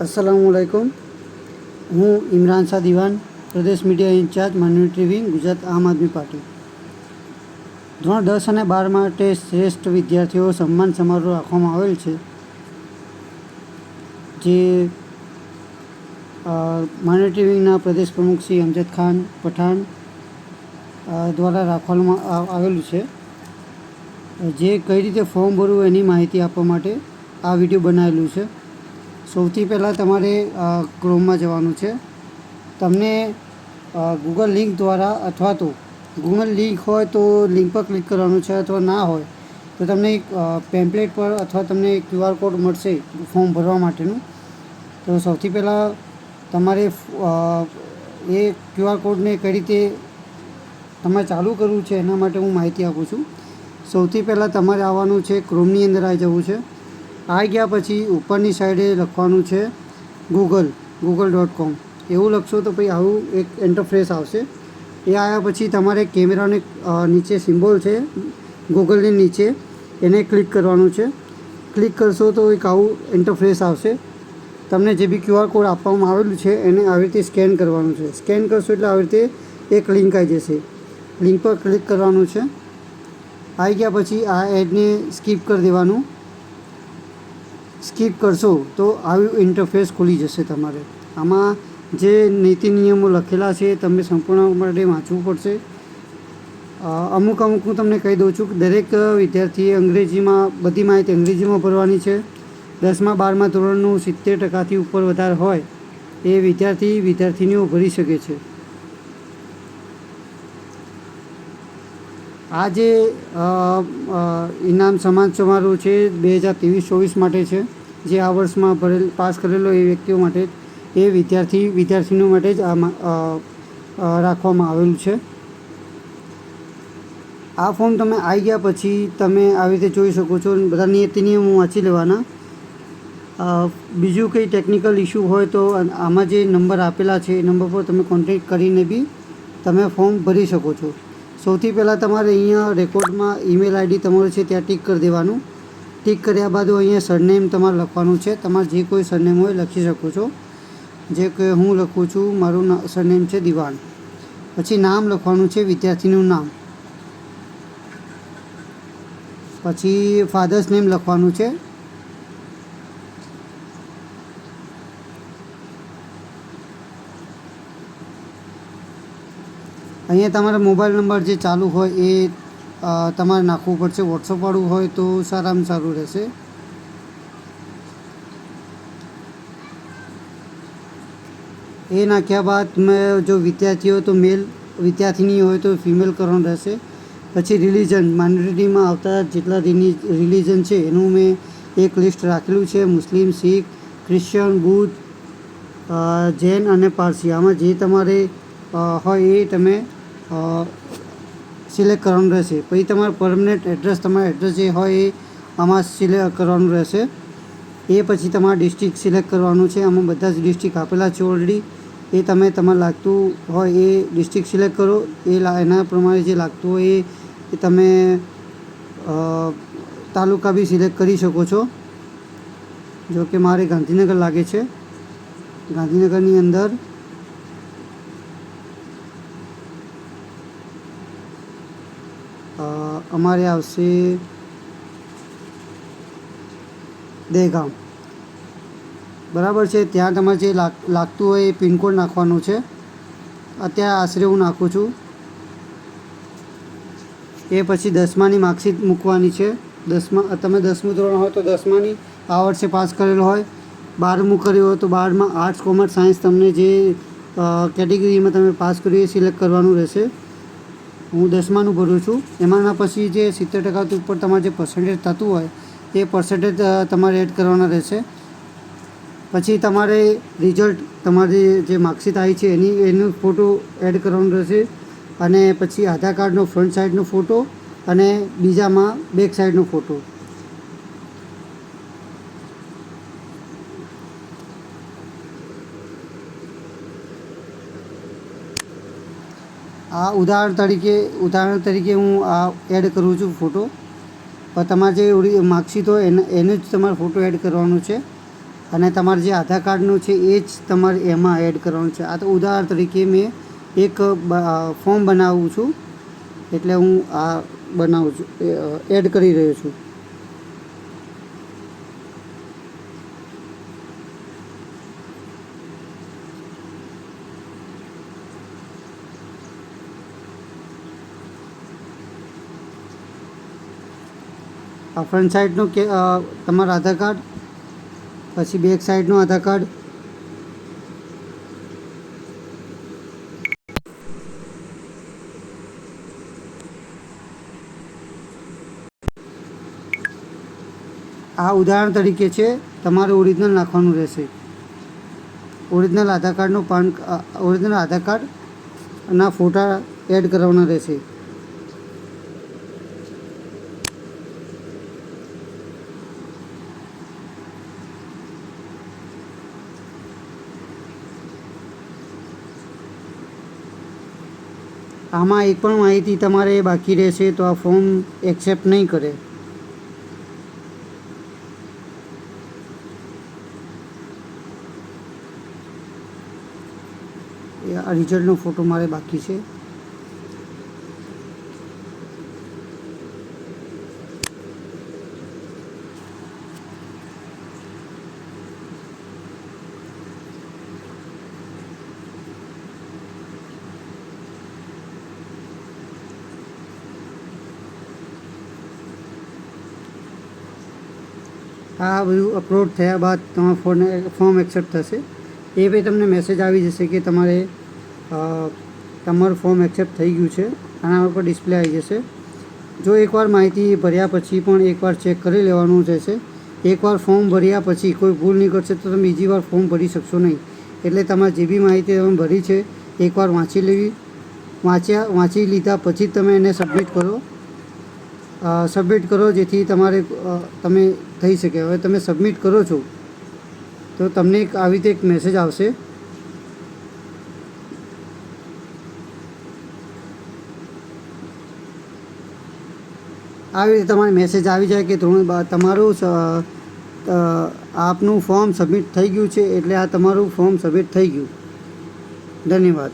अस्सलामुअलैकुम। हूँ इमरान शाह दीवान, प्रदेश media incharge minority wing, Gujarat Aam Aadmi party. ધોરણ 10 અને 12 માટે શ્રેષ્ઠ વિદ્યાર્થીઓ સન્માન સમારોહ રાખવામાં આવેલ છે, જે માઇનોરિટી વિંગના પ્રદેશ પ્રમુખ શ્રી અમજદ ખાન પઠાણ દ્વારા રાખવામાં આવેલું છે, જે કઈ રીતે ફોર્મ ભરવું એની માહિતી આપવા માટે આ વિડીયો બનાવેલું છે। સૌથી પહેલાં તમારે ક્રોમમાં જવાનું છે। તમને ગૂગલ લિંક દ્વારા અથવા તો ગૂગલ લિંક હોય તો લિંક પર ક્લિક કરવાનું છે, અથવા ના હોય તો તમને એક પેમ્પલેટ પર અથવા તમને QR કોડ મળશે ફોર્મ ભરવા માટેનું। તો સૌથી પહેલાં તમારે એ QR કોડને કઈ રીતે તમારે ચાલુ કરવું છે એના માટે હું માહિતી આપું છું। સૌથી પહેલાં તમારે આવવાનું છે, ક્રોમની અંદર આવી જવું છે। આવી ગયા પછી ઉપરની સાઈડે લખવાનું છે google.com એવું લખશો તો પછી આવું એક ઇન્ટરફેસ આવશે। એ આવ્યા પછી તમારે કેમેરાને નીચે સિમ્બોલ છે ગૂગલની નીચે, એને ક્લિક કરવાનું છે। ક્લિક કરશો તો એક આવું ઇન્ટરફેસ આવશે। તમને જે બી QR કોડ આપવામાં આવેલું છે એને આવી રીતે સ્કેન કરવાનું છે। સ્કેન કરશો એટલે આવી રીતે એક લિંક આવી જશે, લિંક પર ક્લિક કરવાનું છે। આવી ગયા પછી આ એડને સ્કીપ કરી દેવાનું। સ્કીપ કરશો તો આવી ઇન્ટરફેસ ખુલી જશે। તમારે આમાં જે નીતિ નિયમો લખેલા છે તમે સંપૂર્ણ માટે વાંચવું પડશે। અમુક હું તમને કહી દઉં છું કે દરેક વિદ્યાર્થીએ અંગ્રેજીમાં બધી માહિતી અંગ્રેજીમાં ભરવાની છે। 10મા 12મા ધોરણનું 70% ઉપર વધારે હોય એ વિદ્યાર્થીનીઓ ભરી શકે છે। આ જે ઇનામ સન્માન સમારોહ છે 2023-24 માટે છે, જે આ વર્ષમાં પાસ કરેલો એ વ્યક્તિઓ માટે, એ વિદ્યાર્થીનીઓ માટે જ રાખવામાં આવેલું છે। આ ફોર્મ તમે આવી ગયા પછી તમે આવી રીતે જોઈ શકો છો, બધા નીતિ નિયમો વાંચી લેવાના। બીજું કંઈ ટેકનિકલ ઇસ્યુ હોય તો આમાં જે નંબર આપેલા છે એ નંબર પર તમે કોન્ટેક્ટ કરીને બી તમે ફોર્મ ભરી શકો છો। સૌથી પહેલાં તમારે અહીંયા રેકોર્ડમાં ઈમેલ આઈડી તમારું છે ત્યાં ટિક કરી દેવાનું। ટિક કર્યા બાદ અહીંયા સરનેમ તમારે લખવાનું છે। તમારે જે કોઈ સરનેમ હોય લખી શકો છો, જે કે હું લખું છું, મારું સરનેમ છે દિવાન। પછી નામ લખવાનું છે, વિદ્યાર્થીનું નામ। પછી ફાધર્સ નેમ લખવાનું છે। અહીંયા તમારા મોબાઈલ નંબર જે ચાલુ હોય એ તમારે નાખવું પડશે। વોટ્સઅપવાળું હોય તો સારામાં સારું રહેશે। એ નાખ્યા બાદ જો વિદ્યાર્થી હોય તો મેલ, વિદ્યાર્થીની હોય તો ફિમેલ કરવાનું રહેશે। પછી રિલિજન, માઇનોરિટીમાં આવતા જેટલા રિલિજન છે એનું મેં એક લિસ્ટ રાખેલું છે, મુસ્લિમ, શીખ, ક્રિશ્ચન, બુદ્ધ, જૈન અને પારસી। આમાં જે તમારે હોય એ તમે સિલેક્ટ કરવાનું રહેશે। પછી તમારું પરમનન્ટ એડ્રેસ, તમારું એડ્રેસ જે હોય એ આમાં સિલેક્ટ કરવાનું રહેશે। એ પછી તમારે ડિસ્ટ્રિક્ટ સિલેક્ટ કરવાનું છે। આમાં બધા જ ડિસ્ટ્રિક્ટ આપેલા છે ઓલરેડી। એ તમે તમારે લાગતું હોય એ ડિસ્ટ્રિક્ટ સિલેક્ટ કરો। એના પ્રમાણે જે લાગતું હોય એ તમે તાલુકા બી સિલેક્ટ કરી શકો છો। જો કે મારે ગાંધીનગર લાગે છે। ગાંધીનગરની અંદર અમારે આવશે દહેગામ, બરાબર છે। ત્યાં તમારે જે લાગતું હોય એ પિનકોડ નાખવાનો છે। અત્યારે આશરે હું નાખું છું। એ પછી 10માની માર્કશીટ મૂકવાની છે। તમે 10મું ધોરણ હોય તો 10માની આ વર્ષે પાસ કરેલો હોય, 12મું કર્યું હોય તો 12માં આર્ટ્સ, કોમર્સ, સાયન્સ તમને જે કેટેગરીમાં તમે પાસ કર્યું એ સિલેક્ટ કરવાનું રહેશે। હું 10માનું ભરું છું। એમાંના પછી જે 70% ઉપર તમારે જે પર્સન્ટેજ થતું હોય એ પર્સન્ટેજ તમારે એડ કરવાના રહેશે। પછી તમારે રિઝલ્ટ, તમારી જે માર્કશીટ આવી છે એનો ફોટો એડ કરવાનો રહેશે। અને પછી આધાર કાર્ડનો ફ્રન્ટ સાઈડનો ફોટો અને બીજામાં બેક સાઈડનો ફોટો। આ ઉદાહરણ તરીકે હું આ એડ કરું છું ફોટો। તમારે જે માર્કશીટ હોય એને જ તમારે ફોટો એડ કરવાનો છે। અને તમારે જે આધાર કાર્ડનું છે એ જ તમારે એમાં એડ કરવાનું છે. આ તો ઉદાહરણ તરીકે મેં એક ફોર્મ બનાવું છું, એટલે હું આ બનાવું છું, એડ કરી રહ્યો છું. આ ફ્રન્ટ સાઈડનું કે તમારું આધાર કાર્ડ, પછી બેક સાઈડનું આધાર કાર્ડ, આ ઉદાહરણ તરીકે છે, તમારે ઓરિજિનલ નાખવાનું રહેશે. ઓરિજિનલ આધાર કાર્ડનું ઓરિજિનલ આધાર કાર્ડના ફોટા એડ કરવાના રહેશે. આમાં એક પણ માહિતી તમારે બાકી રહેશે તો આ ફોર્મ એક્સેપ્ટ નહીં કરે. આ રિઝલ્ટનો ફોટો મારે બાકી છે. આ બધું અપલોડ થયા બાદ તમારા ફોર્મ એક્સેપ્ટ થશે. એ પછી તમને મેસેજ આવી જશે કે તમારું ફોર્મ એક્સેપ્ટ થઈ ગયું છે. આના ઉપર ડિસ્પ્લે આવી જશે. જો એકવાર માહિતી ભર્યા પછી પણ એકવાર ચેક કરી લેવાનું રહેશે. એકવાર ફોર્મ ભર્યા પછી કોઈ ભૂલ નહીં કરશે તો તમે બીજી વાર ફોર્મ ભરી શકશો નહીં. એટલે તમારે જે બી માહિતી તમે ભરી છે એકવાર વાંચી લેવી. વાંચી લીધા પછી તમે એને સબમિટ કરો જેથી તમે થઈ શકે. હવે તમે સબમિટ કરો છો તો તમને આવી રીતે એક મેસેજ આવશે. આવી રીતે તમારે મેસેજ આવી જાય કે તમારું આપનું ફોર્મ સબમિટ થઈ ગયું છે, એટલે આ તમારું ફોર્મ સબમિટ થઈ ગયું. ધન્યવાદ.